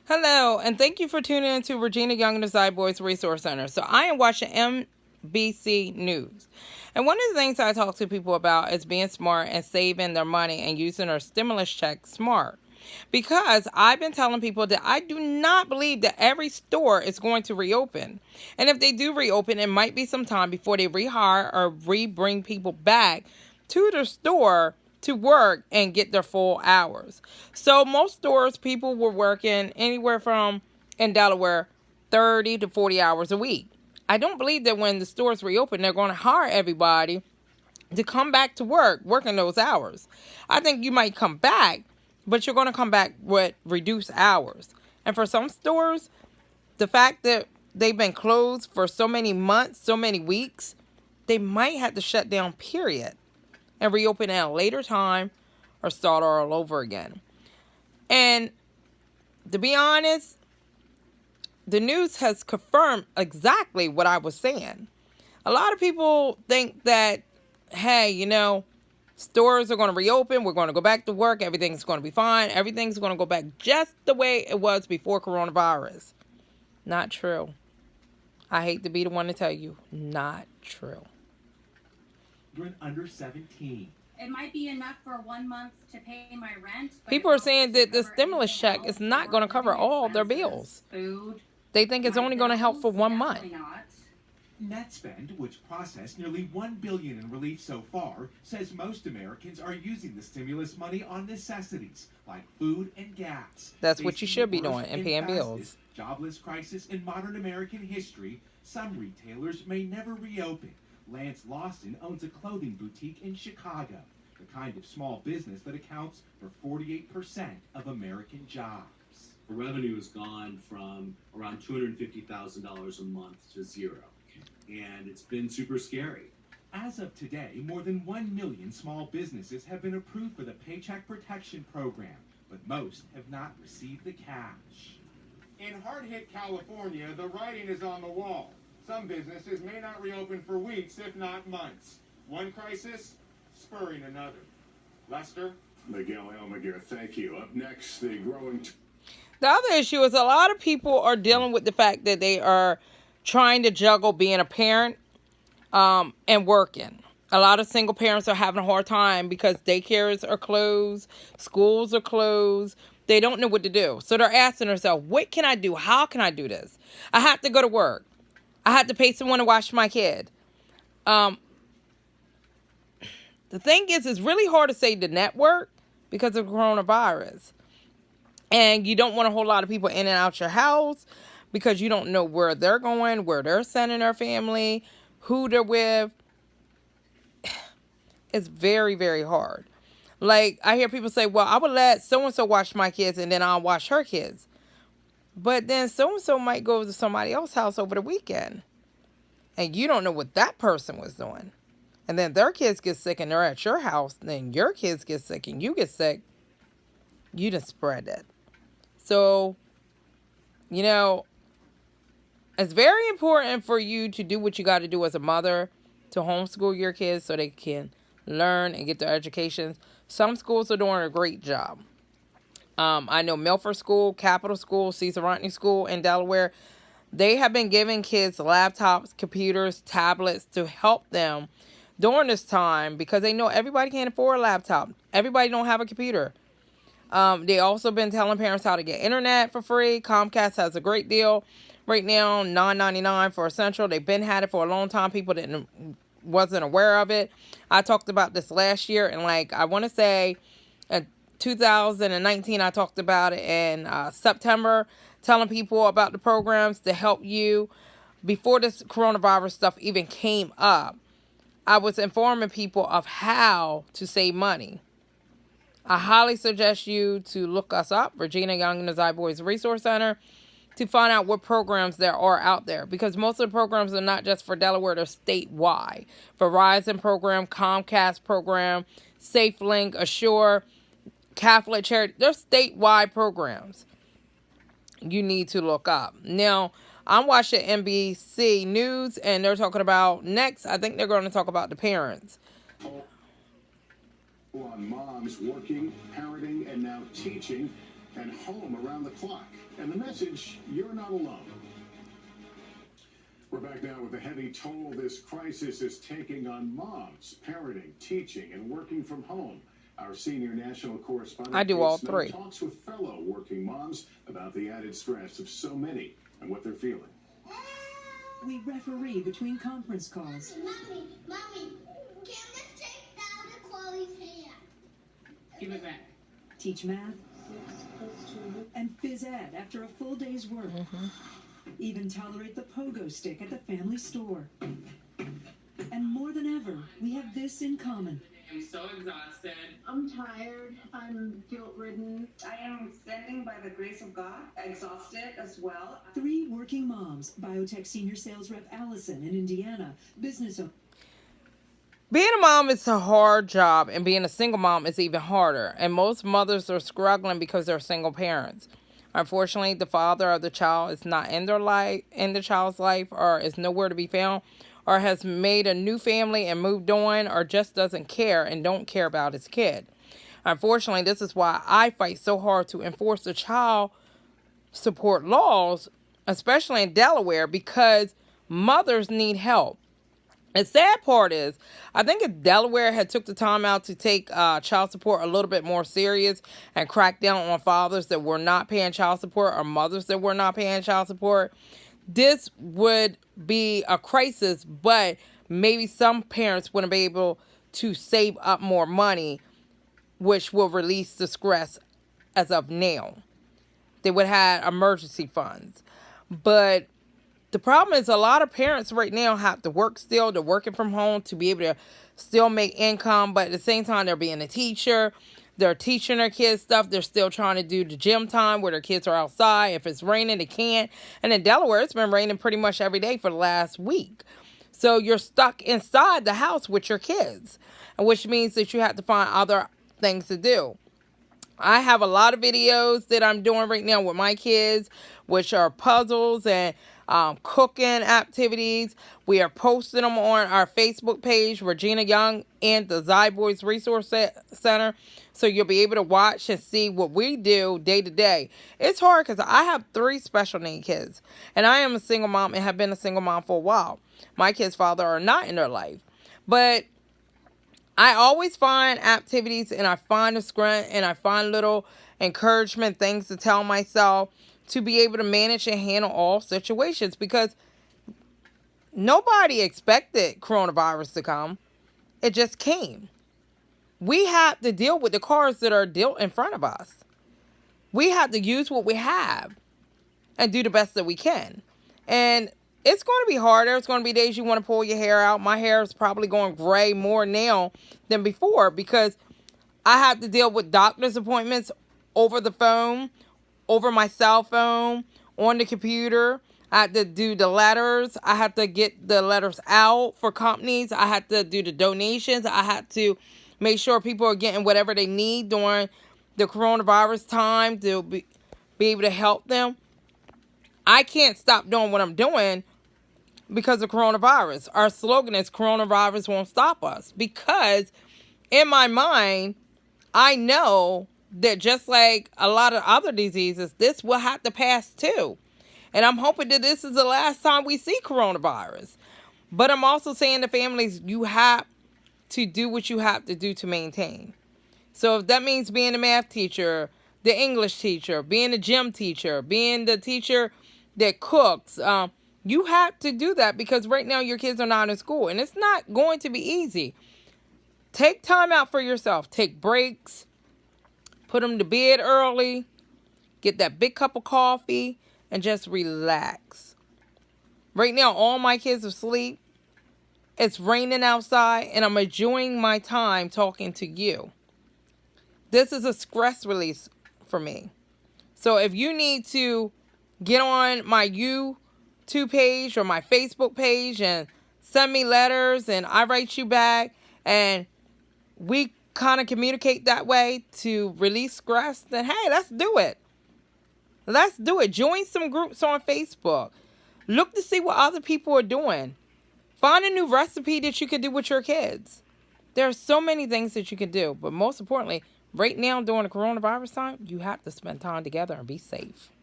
Hello, and thank you for tuning in to Regina Young and the Side Boys Resource Center. So I am watching NBC News. And one of the things I talk to people about is being smart and saving their money and using their stimulus check smart. Because I've been telling people that I do not believe that every store is going to reopen. And if they do reopen, it might be some time before they rehire or bring people back to the store to work and get their full hours. So most stores, people were working anywhere from, in Delaware, 30 to 40 hours a week. I don't believe that when the stores reopen, they're going to hire everybody to come back to work, working those hours. I think you might come back, but you're going to come back with reduced hours. And for some stores, the fact that they've been closed for so many months, so many weeks, they might have to shut down, period, and reopen at a later time or start all over again. And to be honest, the news has confirmed exactly what I was saying. A lot of people think that, hey, stores are going to reopen, we're going to go back to work, everything's going to be fine, everything's going to go back just the way it was before coronavirus. Not true. I hate to be the one to tell you, not true. You're under 17. It might be enough for 1 month to pay my rent. People are saying that the stimulus check is not going to cover all their bills. Food. They think it's only going to help for 1 month. NetSpend, which processed nearly $1 billion in relief so far, says most Americans are using the stimulus money on necessities like food and gas. That's what you should be doing and paying bills. Jobless crisis in modern American history. Some retailers may never reopen. Lance Lawson owns a clothing boutique in Chicago, the kind of small business that accounts for 48% of American jobs. The revenue has gone from around $250,000 a month to zero, and it's been super scary. As of today, more than 1 million small businesses have been approved for the Paycheck Protection Program, but most have not received the cash. In hard-hit California, the writing is on the wall. Some businesses may not reopen for weeks, if not months. One crisis spurring another. Lester? Miguel Almaguer, thank you. Up next, the growing... The other issue is a lot of people are dealing with the fact that they are trying to juggle being a parent and working. A lot of single parents are having a hard time because daycares are closed, schools are closed. They don't know what to do. So they're asking themselves, what can I do? How can I do this? I have to go to work. I have to pay someone to watch my kid. The thing is, it's really hard to say the network because of coronavirus. And you don't want a whole lot of people in and out your house because you don't know where they're going, where they're sending their family, who they're with. It's very, very hard. Like, I hear people say, well, I would let so-and-so watch my kids and then I'll watch her kids. But then so-and-so might go to somebody else's house over the weekend. And you don't know what that person was doing. And then their kids get sick and they're at your house. And then your kids get sick and you get sick. You done spread it. So, it's very important for you to do what you got to do as a mother to homeschool your kids so they can learn and get their educations. Some schools are doing a great job. I know Milford School, Capital School, Cesar Rodney School in Delaware. They have been giving kids laptops, computers, tablets to help them during this time because they know everybody can't afford a laptop. Everybody don't have a computer. They also been telling parents how to get internet for free. Comcast has a great deal right now, $9.99 for Essential. They've been had it for a long time. People wasn't aware of it. I talked about this last year, and I want to say in 2019, I talked about it in September, telling people about the programs to help you. Before this coronavirus stuff even came up, I was informing people of how to save money. I highly suggest you to look us up, Regina Young and the Zy Boys Resource Center, to find out what programs there are out there. Because most of the programs are not just for Delaware, they're statewide. Verizon program, Comcast program, SafeLink, Assure, Catholic Charity. They're statewide programs you need to look up. Now, I'm watching NBC News, and they're talking about next, I think they're going to talk about the parents. On moms working, parenting, and now teaching and home around the clock. And the message, you're not alone. We're back now with the heavy toll this crisis is taking on moms, parenting, teaching, and working from home. Our senior national correspondent I do all three. Talks with fellow working moms about the added stress of so many and what they're feeling. We referee between conference calls. Mommy, can this take out of Chloe's hand? Give it back. Teach math and phys ed after a full day's work. Even tolerate the pogo stick at the family store. And more than ever, we have this in common. I'm so exhausted. I'm tired. I'm guilt-ridden. I am standing by the grace of God, exhausted as well. 3 working moms. Biotech senior sales rep Allison in Indiana. Business owner. Being a mom is a hard job, and being a single mom is even harder. And most mothers are struggling because they're single parents. Unfortunately, the father of the child is not in the child's life, or is nowhere to be found, or has made a new family and moved on, or just doesn't care and don't care about his kid. Unfortunately, this is why I fight so hard to enforce the child support laws, especially in Delaware, because mothers need help. The sad part is, I think if Delaware had took the time out to take child support a little bit more serious and crack down on fathers that were not paying child support or mothers that were not paying child support, this would be a crisis, but maybe some parents wouldn't be able to save up more money, which will release the stress as of now. They would have emergency funds. But the problem is a lot of parents right now have to work still. They're working from home to be able to still make income, but at the same time, they're being a teacher. They're teaching their kids stuff. They're still trying to do the gym time where their kids are outside. If it's raining, they can't. And in Delaware, it's been raining pretty much every day for the last week. So you're stuck inside the house with your kids, which means that you have to find other things to do. I have a lot of videos that I'm doing right now with my kids, which are puzzles and cooking activities. We are posting them on our Facebook page, Regina Young and the Zy Boys Resource Center. So you'll be able to watch and see what we do day to day. It's hard because I have 3 special need kids. And I am a single mom and have been a single mom for a while. My kids' father are not in their life. But I always find activities, and I find a screen, and I find little encouragement things to tell myself to be able to manage and handle all situations, because nobody expected coronavirus to come. It just came. We have to deal with the cards that are dealt in front of us. We have to use what we have and do the best that we can. And it's going to be harder. It's going to be days you want to pull your hair out. My hair is probably going gray more now than before because I have to deal with doctor's appointments over the phone, over my cell phone, on the computer. I have to do the letters. I have to get the letters out for companies. I have to do the donations. I have to make sure people are getting whatever they need during the coronavirus time to be able to help them. I can't stop doing what I'm doing because of coronavirus. Our slogan is coronavirus won't stop us, because in my mind, I know that just like a lot of other diseases, this will have to pass too. And I'm hoping that this is the last time we see coronavirus. But I'm also saying to families, you have to do what you have to do to maintain. So if that means being a math teacher, the English teacher, being a gym teacher, being the teacher that cooks, you have to do that, because right now your kids are not in school and it's not going to be easy. Take time out for yourself. Take breaks. Put them to bed early. Get that big cup of coffee and just relax. Right now, all my kids are asleep. It's raining outside and I'm enjoying my time talking to you. This is a stress release for me. So if you need to get on my YouTube page or my Facebook page and send me letters and I write you back and we kind of communicate that way to release stress, then hey, let's do it. Let's do it. Join some groups on Facebook. Look to see what other people are doing. Find a new recipe that you can do with your kids. There are so many things that you can do, but most importantly, Right now, during the coronavirus time, you have to spend time together and be safe.